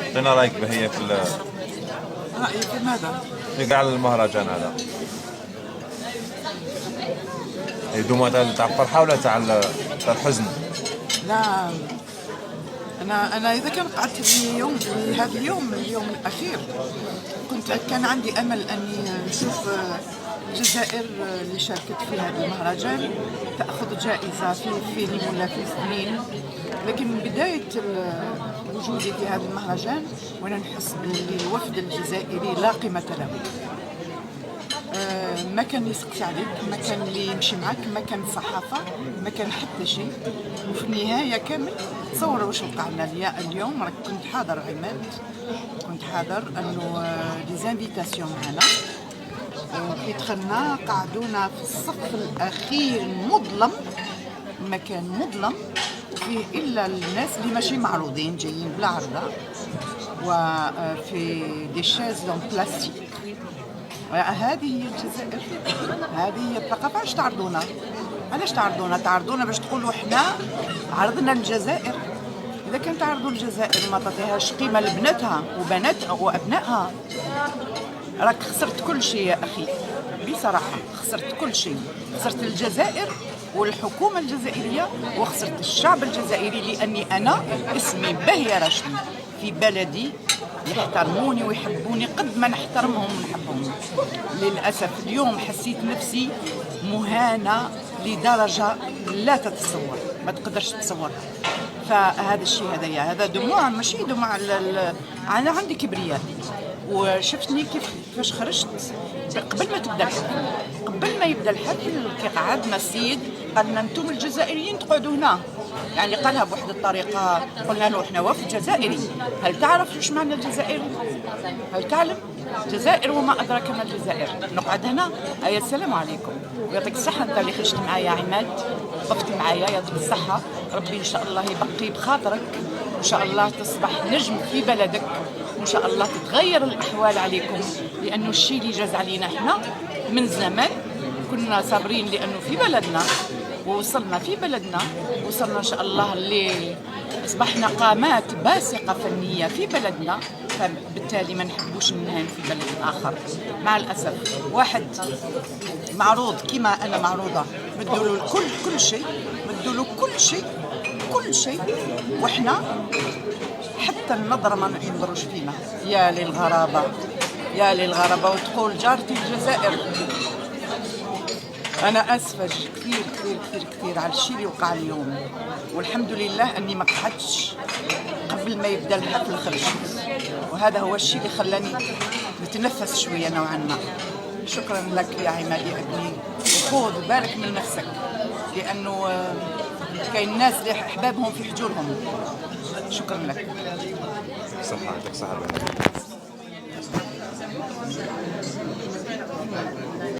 اعطينا رايك بهي في رأيي في ماذا؟ في قاع المهرجان هذا، يدوم تاع الفرحه ولا تاع الحزن؟ لا، أنا إذا كان قعدت في يوم، في هذا اليوم الأخير، كان عندي أمل أني نشوف الجزائر اللي شاركت في هذا المهرجان تأخذ جائزة في فيلم ولا في فيلمين. لكن من بداية وجودي في هذا المهرجان وأنا نحس باللي الوفد الجزائري لا قيمة له. ما كان يسقسي عليك، ما كان اللي يمشي معك، ما كان صحافة، ما كان حتى شيء. وفي النهاية كامل تصور واش وقع لنا اليوم. راك كنت حاضر عماد، كنت حاضر انه ديزانفيتاسيون معنا، كي دخلنا قعدونا في الصف الاخير مظلم، مكان مظلم فيه الا الناس اللي ماشي معروضين جايين بلا عرضه، وفي دي شاز لون بلاستيك. هذه هي الجزائر، هذه هي الثقافة. علاش تعرضونا؟ علاش تعرضونا باش تقولوا احنا عرضنا الجزائر؟ إذا كان تعرضوا الجزائر ما تعطيهاش قيمة لبناتها وبناتها وأبنائها، راك خسرت كل شيء يا أخي، بصراحة خسرت كل شيء. خسرت الجزائر والحكومة الجزائرية، وخسرت الشعب الجزائري، لأني أنا اسمي بهية رشدي، في بلدي يحترموني ويحبوني قد ما نحترمهم ونحبهم. للأسف اليوم حسيت نفسي مهانة لدرجة لا تتصور، ما تقدرش تتصورها. فهذا الشيء هذا دموع، ماشي دموع أنا عندي كبرياء. وشفتني كيفاش خرجت قبل ما تبدا الحفل، قبل ما يبدا الحفل كي قعدنا السيد قال لنا انتم الجزائريين تقعدوا هنا، يعني قالها بواحد الطريقه. قلنا له احنا وفد جزائري، هل تعرف واش معنى الجزائر؟ هل تعلم؟ الجزائر وما ادراك ما الجزائر. نقعد هنا يا السلام عليكم ويعطيك الصحه. انت اللي خرجت معايا عماد، وقفت معايا، يعطيك الصحه. ربي ان شاء الله يبقي بخاطرك، وان شاء الله تصبح نجم في بلدك، وان شاء الله تتغير الاحوال عليكم. لانه الشيء اللي جاز علينا احنا من زمان كنا صابرين، لانه في بلدنا ووصلنا في بلدنا، وصلنا ان شاء الله اللي اصبحنا قامات باسقه فنيه في بلدنا. فبالتالي ما نحبوش ننهن في بلد اخر. مع الاسف واحد معروض كما انا معروضه مدوا له كل شيء، مدوا له كل شيء، واحنا حتى النظره ما ينظروش فينا. يا للغرابه، يا للغرابه. وتقول جارتي الجزائر. أنا أسفة كثير كثير كثير كثير على الشيء اللي وقع اليوم، والحمد لله أني ما قعدتش قبل ما يبدأ الحفل خرجت، وهذا هو الشيء اللي خلاني نتنفس شوية نوعا ما. شكرا لك يا عماد يا ابني، وخذ بالك من نفسك، لأنه كاين ناس اللي أحبابهم في حجورهم. شكرا لك. صحة.